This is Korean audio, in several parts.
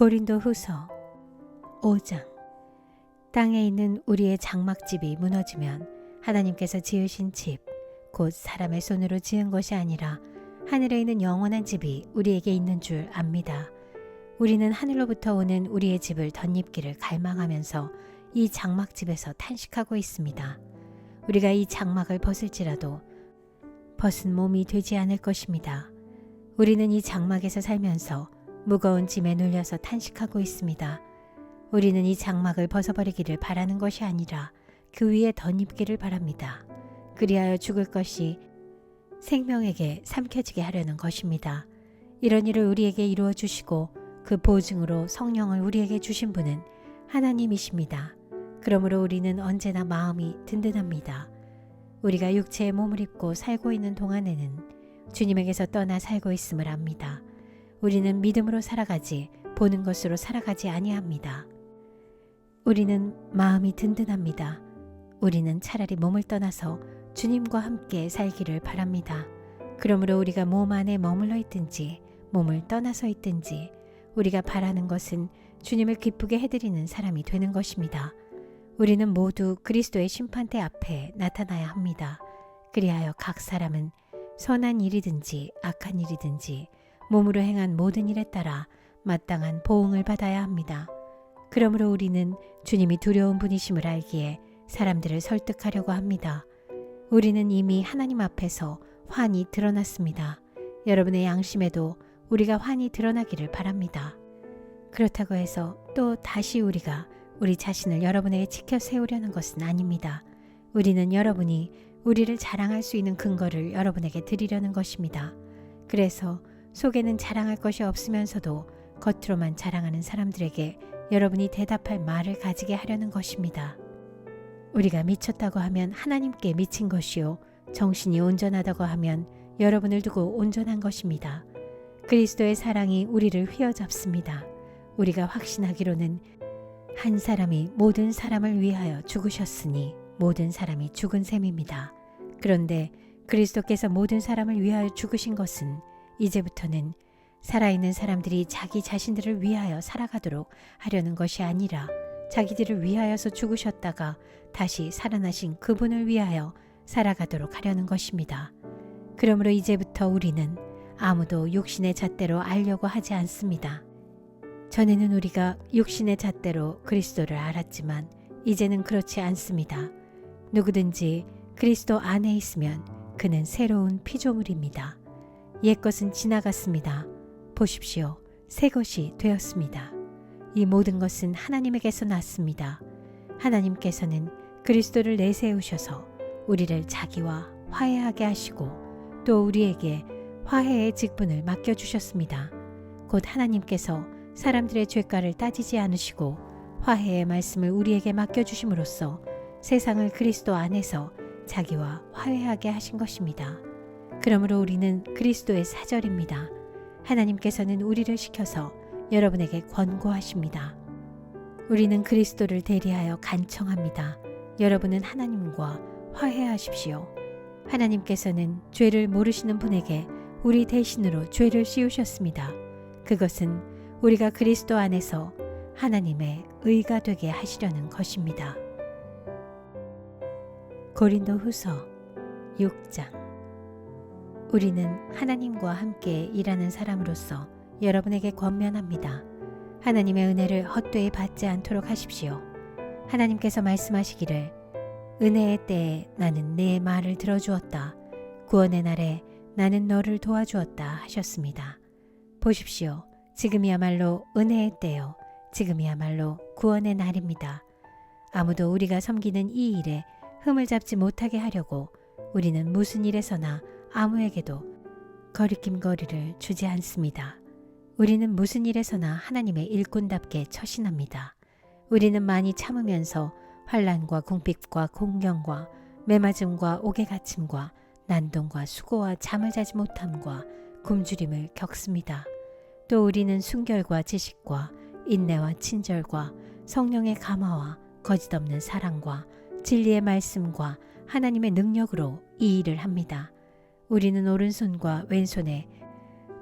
고린도후서 5장. 땅에 있는 우리의 장막집이 무너지면 하나님께서 지으신 집, 곧 사람의 손으로 지은 것이 아니라 하늘에 있는 영원한 집이 우리에게 있는 줄 압니다. 우리는 하늘로부터 오는 우리의 집을 덧입기를 갈망하면서 이 장막집에서 탄식하고 있습니다. 우리가 이 장막을 벗을지라도 벗은 몸이 되지 않을 것입니다. 우리는 이 장막에서 살면서 무거운 짐에 눌려서 탄식하고 있습니다. 우리는 이 장막을 벗어버리기를 바라는 것이 아니라 그 위에 덧입기를 바랍니다. 그리하여 죽을 것이 생명에게 삼켜지게 하려는 것입니다. 이런 일을 우리에게 이루어 주시고 그 보증으로 성령을 우리에게 주신 분은 하나님이십니다. 그러므로 우리는 언제나 마음이 든든합니다. 우리가 육체의 몸을 입고 살고 있는 동안에는 주님에게서 떠나 살고 있음을 압니다. 우리는 믿음으로 살아가지 보는 것으로 살아가지 아니합니다. 우리는 마음이 든든합니다. 우리는 차라리 몸을 떠나서 주님과 함께 살기를 바랍니다. 그러므로 우리가 몸 안에 머물러 있든지 몸을 떠나서 있든지 우리가 바라는 것은 주님을 기쁘게 해드리는 사람이 되는 것입니다. 우리는 모두 그리스도의 심판대 앞에 나타나야 합니다. 그리하여 각 사람은 선한 일이든지 악한 일이든지 몸으로 행한 모든 일에 따라 마땅한 보응을 받아야 합니다. 그러므로 우리는 주님이 두려운 분이심을 알기에 사람들을 설득하려고 합니다. 우리는 이미 하나님 앞에서 환히 드러났습니다. 여러분의 양심에도 우리가 환히 드러나기를 바랍니다. 그렇다고 해서 또 다시 우리가 우리 자신을 여러분에게 지켜 세우려는 것은 아닙니다. 우리는 여러분이 우리를 자랑할 수 있는 근거를 여러분에게 드리려는 것입니다. 그래서 속에는 자랑할 것이 없으면서도 겉으로만 자랑하는 사람들에게 여러분이 대답할 말을 가지게 하려는 것입니다. 우리가 미쳤다고 하면 하나님께 미친 것이요 정신이 온전하다고 하면 여러분을 두고 온전한 것입니다. 그리스도의 사랑이 우리를 휘어잡습니다. 우리가 확신하기로는 한 사람이 모든 사람을 위하여 죽으셨으니 모든 사람이 죽은 셈입니다. 그런데 그리스도께서 모든 사람을 위하여 죽으신 것은 이제부터는 살아있는 사람들이 자기 자신들을 위하여 살아가도록 하려는 것이 아니라 자기들을 위하여서 죽으셨다가 다시 살아나신 그분을 위하여 살아가도록 하려는 것입니다. 그러므로 이제부터 우리는 아무도 육신의 잣대로 알려고 하지 않습니다. 전에는 우리가 육신의 잣대로 그리스도를 알았지만 이제는 그렇지 않습니다. 누구든지 그리스도 안에 있으면 그는 새로운 피조물입니다. 옛것은 지나갔습니다. 보십시오. 새 것이 되었습니다. 이 모든 것은 하나님에게서 났습니다. 하나님께서는 그리스도를 내세우셔서 우리를 자기와 화해하게 하시고 또 우리에게 화해의 직분을 맡겨주셨습니다. 곧 하나님께서 사람들의 죄가를 따지지 않으시고 화해의 말씀을 우리에게 맡겨주심으로써 세상을 그리스도 안에서 자기와 화해하게 하신 것입니다. 그러므로 우리는 그리스도의 사절입니다. 하나님께서는 우리를 시켜서 여러분에게 권고하십니다. 우리는 그리스도를 대리하여 간청합니다. 여러분은 하나님과 화해하십시오. 하나님께서는 죄를 모르시는 분에게 우리 대신으로 죄를 씌우셨습니다. 그것은 우리가 그리스도 안에서 하나님의 의가 되게 하시려는 것입니다. 고린도후서 6장. 우리는 하나님과 함께 일하는 사람으로서 여러분에게 권면합니다. 하나님의 은혜를 헛되이 받지 않도록 하십시오. 하나님께서 말씀하시기를 은혜의 때에 나는 내 말을 들어주었다. 구원의 날에 나는 너를 도와주었다 하셨습니다. 보십시오. 지금이야말로 은혜의 때요. 지금이야말로 구원의 날입니다. 아무도 우리가 섬기는 이 일에 흠을 잡지 못하게 하려고 우리는 무슨 일에서나 아무에게도 거리낌거리를 주지 않습니다. 우리는 무슨 일에서나 하나님의 일꾼답게 처신합니다. 우리는 많이 참으면서 환난과 궁핍과 공경과 매맞음과 옥에갇힘과 난동과 수고와 잠을 자지 못함과 굶주림을 겪습니다. 또 우리는 순결과 지식과 인내와 친절과 성령의 감화와 거짓없는 사랑과 진리의 말씀과 하나님의 능력으로 이 일을 합니다. 우리는 오른손과 왼손에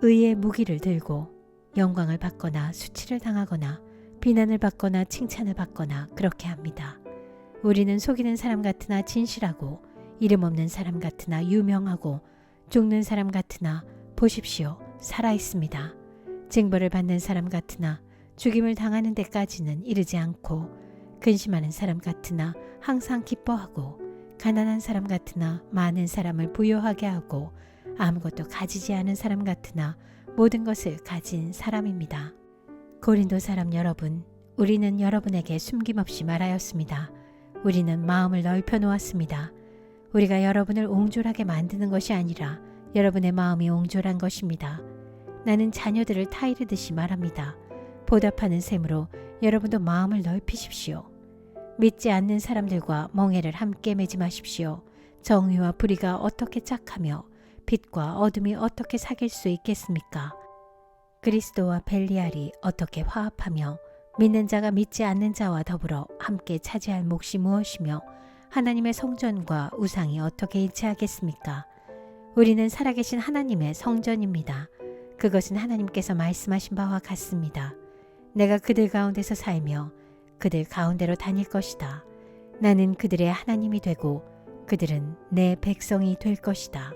의의 무기를 들고 영광을 받거나 수치를 당하거나 비난을 받거나 칭찬을 받거나 그렇게 합니다. 우리는 속이는 사람 같으나 진실하고 이름 없는 사람 같으나 유명하고 죽는 사람 같으나 보십시오 살아 있습니다. 징벌을 받는 사람 같으나 죽임을 당하는 데까지는 이르지 않고 근심하는 사람 같으나 항상 기뻐하고 가난한 사람 같으나 많은 사람을 부유하게 하고 아무것도 가지지 않은 사람 같으나 모든 것을 가진 사람입니다. 고린도 사람 여러분, 우리는 여러분에게 숨김없이 말하였습니다. 우리는 마음을 넓혀 놓았습니다. 우리가 여러분을 옹졸하게 만드는 것이 아니라 여러분의 마음이 옹졸한 것입니다. 나는 자녀들을 타이르듯이 말합니다. 보답하는 셈으로 여러분도 마음을 넓히십시오. 믿지 않는 사람들과 멍해를 함께 맺지 마십시오. 정의와 불의가 어떻게 짝하며 빛과 어둠이 어떻게 사귈 수 있겠습니까? 그리스도와 벨리알이 어떻게 화합하며 믿는 자가 믿지 않는 자와 더불어 함께 차지할 몫이 무엇이며 하나님의 성전과 우상이 어떻게 일치하겠습니까? 우리는 살아계신 하나님의 성전입니다. 그것은 하나님께서 말씀하신 바와 같습니다. 내가 그들 가운데서 살며 그들 가운데로 다닐 것이다. 나는 그들의 하나님이 되고 그들은 내 백성이 될 것이다.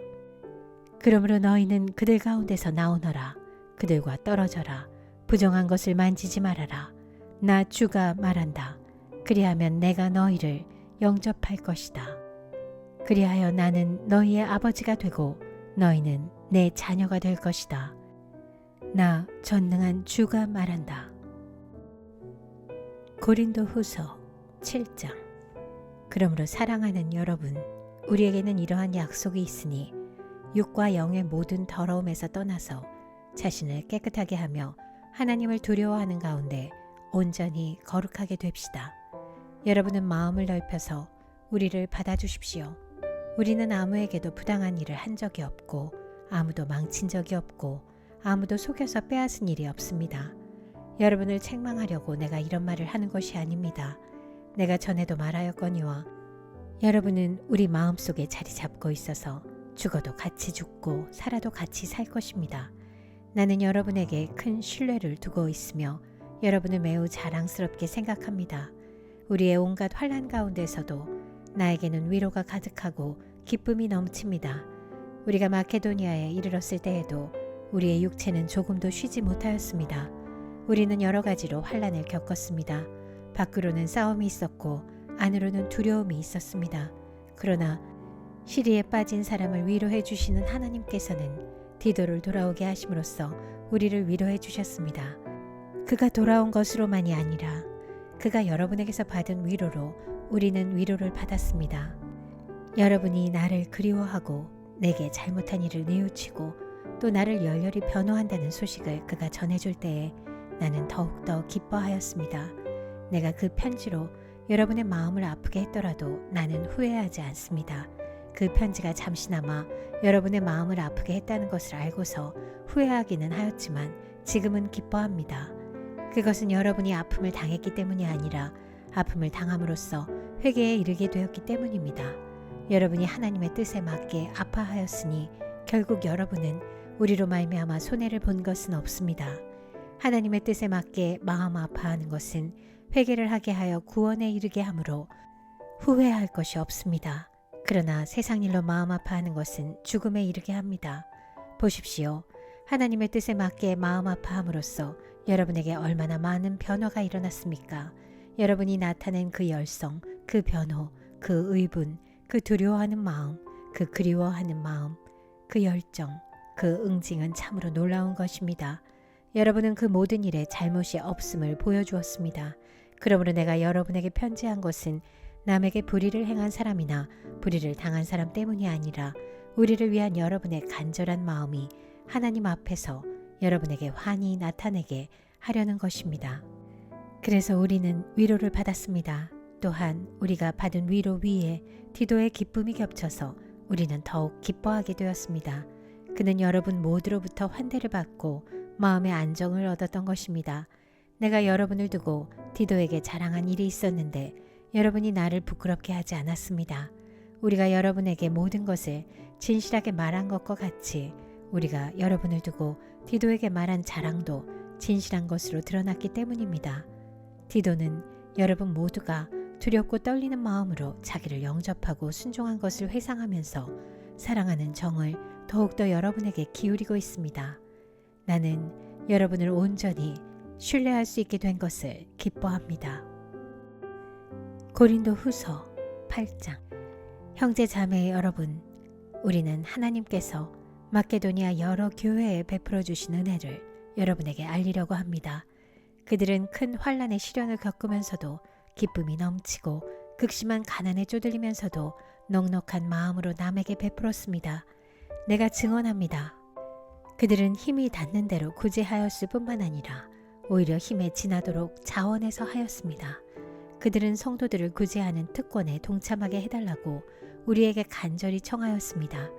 그러므로 너희는 그들 가운데서 나오너라. 그들과 떨어져라. 부정한 것을 만지지 말아라. 나 주가 말한다. 그리하면 내가 너희를 영접할 것이다. 그리하여 나는 너희의 아버지가 되고 너희는 내 자녀가 될 것이다. 나 전능한 주가 말한다. 고린도 후서 7장. 그러므로 사랑하는 여러분, 우리에게는 이러한 약속이 있으니 육과 영의 모든 더러움에서 떠나서 자신을 깨끗하게 하며 하나님을 두려워하는 가운데 온전히 거룩하게 됩시다. 여러분은 마음을 넓혀서 우리를 받아주십시오. 우리는 아무에게도 부당한 일을 한 적이 없고 아무도 망친 적이 없고 아무도 속여서 빼앗은 일이 없습니다. 여러분을 책망하려고 내가 이런 말을 하는 것이 아닙니다. 내가 전에도 말하였거니와 여러분은 우리 마음속에 자리 잡고 있어서 죽어도 같이 죽고 살아도 같이 살 것입니다. 나는 여러분에게 큰 신뢰를 두고 있으며 여러분을 매우 자랑스럽게 생각합니다. 우리의 온갖 환난 가운데서도 나에게는 위로가 가득하고 기쁨이 넘칩니다. 우리가 마케도니아에 이르렀을 때에도 우리의 육체는 조금도 쉬지 못하였습니다. 우리는 여러 가지로 환난을 겪었습니다. 밖으로는 싸움이 있었고 안으로는 두려움이 있었습니다. 그러나 시리에 빠진 사람을 위로해 주시는 하나님께서는 디도를 돌아오게 하심으로써 우리를 위로해 주셨습니다. 그가 돌아온 것으로만이 아니라 그가 여러분에게서 받은 위로로 우리는 위로를 받았습니다. 여러분이 나를 그리워하고 내게 잘못한 일을 뉘우치고 또 나를 열렬히 변호한다는 소식을 그가 전해줄 때에 나는 더욱더 기뻐하였습니다. 내가 그 편지로 여러분의 마음을 아프게 했더라도 나는 후회하지 않습니다. 그 편지가 잠시나마 여러분의 마음을 아프게 했다는 것을 알고서 후회하기는 하였지만 지금은 기뻐합니다. 그것은 여러분이 아픔을 당했기 때문이 아니라 아픔을 당함으로써 회개에 이르게 되었기 때문입니다. 여러분이 하나님의 뜻에 맞게 아파하였으니 결국 여러분은 우리로 말미암아 손해를 본 것은 없습니다. 하나님의 뜻에 맞게 마음 아파하는 것은 회개를 하게 하여 구원에 이르게 하므로 후회할 것이 없습니다. 그러나 세상 일로 마음 아파하는 것은 죽음에 이르게 합니다. 보십시오. 하나님의 뜻에 맞게 마음 아파함으로써 여러분에게 얼마나 많은 변화가 일어났습니까? 여러분이 나타낸 그 열성, 그 변호, 그 의분, 그 두려워하는 마음, 그 그리워하는 마음, 그 열정, 그 응징은 참으로 놀라운 것입니다. 여러분은 그 모든 일에 잘못이 없음을 보여주었습니다. 그러므로 내가 여러분에게 편지한 것은 남에게 불의를 행한 사람이나 불의를 당한 사람 때문이 아니라 우리를 위한 여러분의 간절한 마음이 하나님 앞에서 여러분에게 환히 나타내게 하려는 것입니다. 그래서 우리는 위로를 받았습니다. 또한 우리가 받은 위로 위에 디도의 기쁨이 겹쳐서 우리는 더욱 기뻐하게 되었습니다. 그는 여러분 모두로부터 환대를 받고 마음의 안정을 얻었던 것입니다. 내가 여러분을 두고 디도에게 자랑한 일이 있었는데 여러분이 나를 부끄럽게 하지 않았습니다. 우리가 여러분에게 모든 것을 진실하게 말한 것과 같이 우리가 여러분을 두고 디도에게 말한 자랑도 진실한 것으로 드러났기 때문입니다. 디도는 여러분 모두가 두렵고 떨리는 마음으로 자기를 영접하고 순종한 것을 회상하면서 사랑하는 정을 더욱더 여러분에게 기울이고 있습니다. 나는 여러분을 온전히 신뢰할 수 있게 된 것을 기뻐합니다. 고린도 후서 8장. 형제 자매 여러분, 우리는 하나님께서 마케도니아 여러 교회에 베풀어 주신 은혜를 여러분에게 알리려고 합니다. 그들은 큰 환난의 시련을 겪으면서도 기쁨이 넘치고 극심한 가난에 쪼들리면서도 넉넉한 마음으로 남에게 베풀었습니다. 내가 증언합니다. 그들은 힘이 닿는 대로 구제하였을 뿐만 아니라 오히려 힘에 지나도록 자원해서 하였습니다. 그들은 성도들을 구제하는 특권에 동참하게 해달라고 우리에게 간절히 청하였습니다.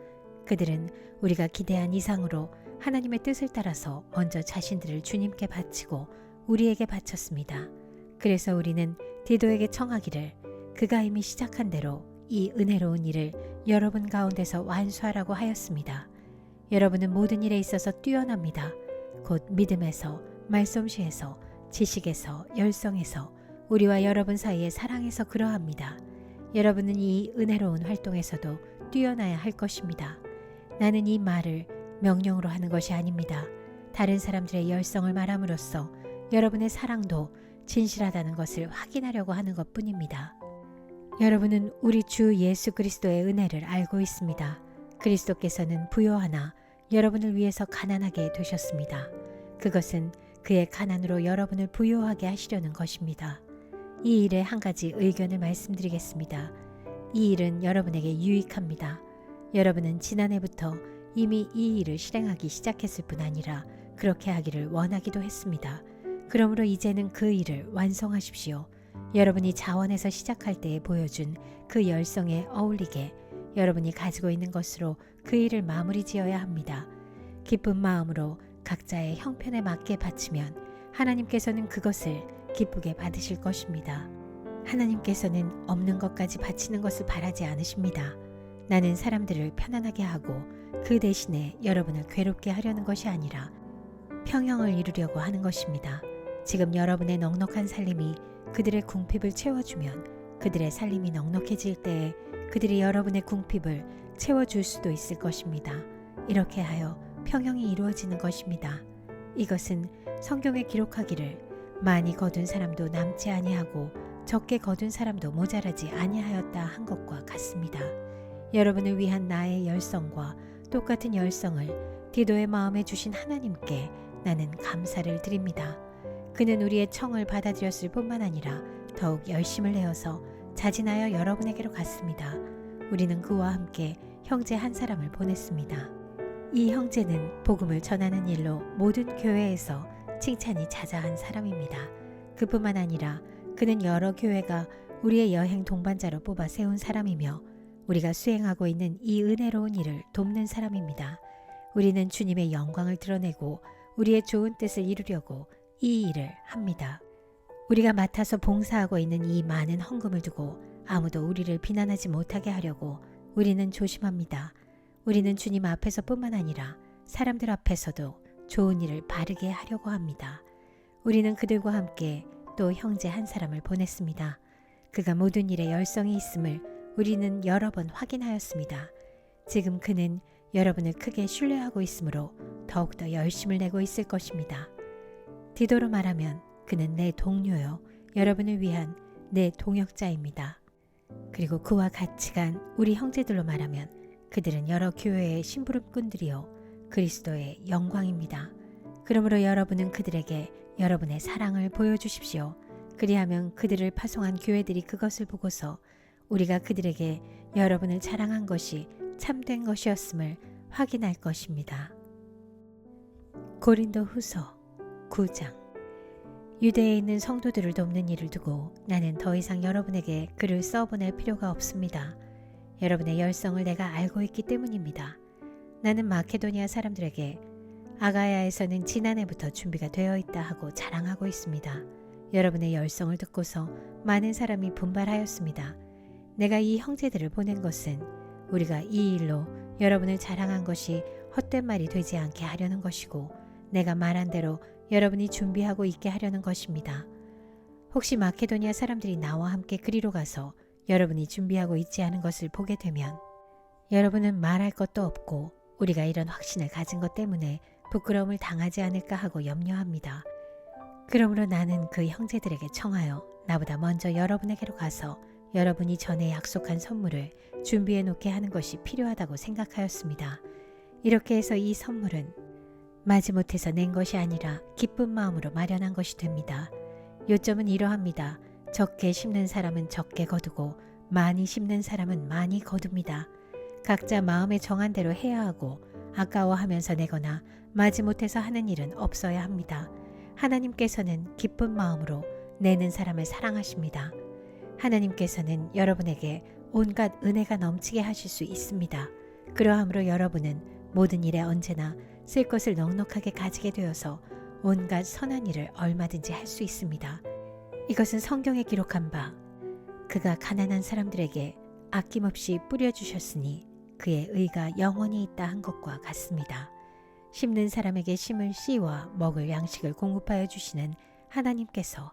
그들은 우리가 기대한 이상으로 하나님의 뜻을 따라서 먼저 자신들을 주님께 바치고 우리에게 바쳤습니다. 그래서 우리는 디도에게 청하기를 그가 이미 시작한 대로 이 은혜로운 일을 여러분 가운데서 완수하라고 하였습니다. 여러분은 모든 일에 있어서 뛰어납니다. 곧 믿음에서, 말솜씨에서, 지식에서, 열성에서, 우리와 여러분 사이의 사랑에서 그러합니다. 여러분은 이 은혜로운 활동에서도 뛰어나야 할 것입니다. 나는 이 말을 명령으로 하는 것이 아닙니다. 다른 사람들의 열성을 말함으로써 여러분의 사랑도 진실하다는 것을 확인하려고 하는 것뿐입니다. 여러분은 우리 주 예수 그리스도의 은혜를 알고 있습니다. 그리스도께서는 부요하나 여러분을 위해서 가난하게 되셨습니다. 그것은 그의 가난으로 여러분을 부요하게 하시려는 것입니다. 이 일에 한 가지 의견을 말씀드리겠습니다. 이 일은 여러분에게 유익합니다. 여러분은 지난해부터 이미 이 일을 실행하기 시작했을 뿐 아니라 그렇게 하기를 원하기도 했습니다. 그러므로 이제는 그 일을 완성하십시오. 여러분이 자원에서 시작할 때에 보여준 그 열성에 어울리게 여러분이 가지고 있는 것으로 그 일을 마무리 지어야 합니다. 기쁜 마음으로 각자의 형편에 맞게 바치면 하나님께서는 그것을 기쁘게 받으실 것입니다. 하나님께서는 없는 것까지 바치는 것을 바라지 않으십니다. 나는 사람들을 편안하게 하고 그 대신에 여러분을 괴롭게 하려는 것이 아니라 평형을 이루려고 하는 것입니다. 지금 여러분의 넉넉한 살림이 그들의 궁핍을 채워주면 그들의 살림이 넉넉해질 때에 그들이 여러분의 궁핍을 채워줄 수도 있을 것입니다. 이렇게 하여 평형이 이루어지는 것입니다. 이것은 성경에 기록하기를 많이 거둔 사람도 남지 아니하고 적게 거둔 사람도 모자라지 아니하였다 한 것과 같습니다. 여러분을 위한 나의 열성과 똑같은 열성을 디도의 마음에 주신 하나님께 나는 감사를 드립니다. 그는 우리의 청을 받아들였을 뿐만 아니라 더욱 열심을 내어서 자진하여 여러분에게로 갔습니다. 우리는 그와 함께 형제 한 사람을 보냈습니다. 이 형제는 복음을 전하는 일로 모든 교회에서 칭찬이 자자한 사람입니다. 그뿐만 아니라 그는 여러 교회가 우리의 여행 동반자로 뽑아 세운 사람이며 우리가 수행하고 있는 이 은혜로운 일을 돕는 사람입니다. 우리는 주님의 영광을 드러내고 우리의 좋은 뜻을 이루려고 이 일을 합니다. 우리가 맡아서 봉사하고 있는 이 많은 헌금을 두고 아무도 우리를 비난하지 못하게 하려고 우리는 조심합니다. 우리는 주님 앞에서 뿐만 아니라 사람들 앞에서도 좋은 일을 바르게 하려고 합니다. 우리는 그들과 함께 또 형제 한 사람을 보냈습니다. 그가 모든 일에 열성이 있음을 우리는 여러 번 확인하였습니다. 지금 그는 여러분을 크게 신뢰하고 있으므로 더욱더 열심을 내고 있을 것입니다. 디도로 말하면 그는 내 동료요, 여러분을 위한 내 동역자입니다. 그리고 그와 같이 간 우리 형제들로 말하면 그들은 여러 교회의 심부름꾼들이요 그리스도의 영광입니다. 그러므로 여러분은 그들에게 여러분의 사랑을 보여주십시오. 그리하면 그들을 파송한 교회들이 그것을 보고서 우리가 그들에게 여러분을 자랑한 것이 참된 것이었음을 확인할 것입니다. 고린도 후서 9장. 유대에 있는 성도들을 돕는 일을 두고 나는 더 이상 여러분에게 글을 써보낼 필요가 없습니다. 여러분의 열성을 내가 알고 있기 때문입니다. 나는 마케도니아 사람들에게 아가야에서는 지난해부터 준비가 되어 있다 하고 자랑하고 있습니다. 여러분의 열성을 듣고서 많은 사람이 분발하였습니다. 내가 이 형제들을 보낸 것은 우리가 이 일로 여러분을 자랑한 것이 헛된 말이 되지 않게 하려는 것이고 내가 말한 대로 여러분이 준비하고 있게 하려는 것입니다. 혹시 마케도니아 사람들이 나와 함께 그리로 가서 여러분이 준비하고 있지 않은 것을 보게 되면 여러분은 말할 것도 없고 우리가 이런 확신을 가진 것 때문에 부끄러움을 당하지 않을까 하고 염려합니다. 그러므로 나는 그 형제들에게 청하여 나보다 먼저 여러분에게로 가서 여러분이 전에 약속한 선물을 준비해 놓게 하는 것이 필요하다고 생각하였습니다. 이렇게 해서 이 선물은 마지못해서 낸 것이 아니라 기쁜 마음으로 마련한 것이 됩니다. 요점은 이러합니다. 적게 심는 사람은 적게 거두고 많이 심는 사람은 많이 거둡니다. 각자 마음에 정한 대로 해야 하고 아까워하면서 내거나 마지못해서 하는 일은 없어야 합니다. 하나님께서는 기쁜 마음으로 내는 사람을 사랑하십니다. 하나님께서는 여러분에게 온갖 은혜가 넘치게 하실 수 있습니다. 그러함으로 여러분은 모든 일에 언제나 쓸 것을 넉넉하게 가지게 되어서 온갖 선한 일을 얼마든지 할 수 있습니다. 이것은 성경에 기록한 바 그가 가난한 사람들에게 아낌없이 뿌려주셨으니 그의 의가 영원히 있다 한 것과 같습니다. 심는 사람에게 심을 씨와 먹을 양식을 공급하여 주시는 하나님께서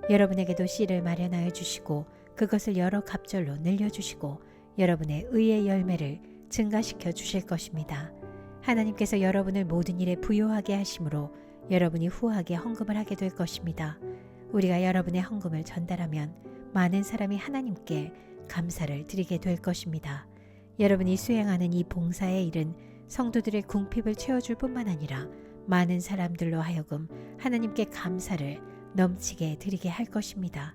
여러분에게도 씨를 마련하여 주시고 그것을 여러 갑절로 늘려주시고 여러분의 의의 열매를 증가시켜 주실 것입니다. 하나님께서 여러분을 모든 일에 부요하게 하심으로 여러분이 후하게 헌금을 하게 될 것입니다. 우리가 여러분의 헌금을 전달하면 많은 사람이 하나님께 감사를 드리게 될 것입니다. 여러분이 수행하는 이 봉사의 일은 성도들의 궁핍을 채워줄 뿐만 아니라 많은 사람들로 하여금 하나님께 감사를 넘치게 드리게 할 것입니다.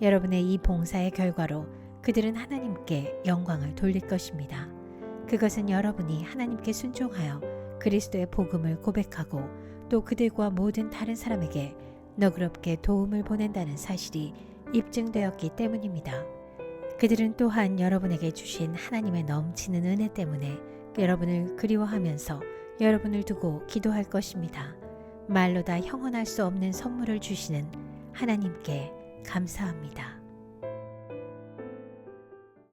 여러분의 이 봉사의 결과로 그들은 하나님께 영광을 돌릴 것입니다. 그것은 여러분이 하나님께 순종하여 그리스도의 복음을 고백하고 또 그들과 모든 다른 사람에게 너그럽게 도움을 보낸다는 사실이 입증되었기 때문입니다. 그들은 또한 여러분에게 주신 하나님의 넘치는 은혜 때문에 여러분을 그리워하면서 여러분을 두고 기도할 것입니다. 말로 다 형언할 수 없는 선물을 주시는 하나님께 감사합니다.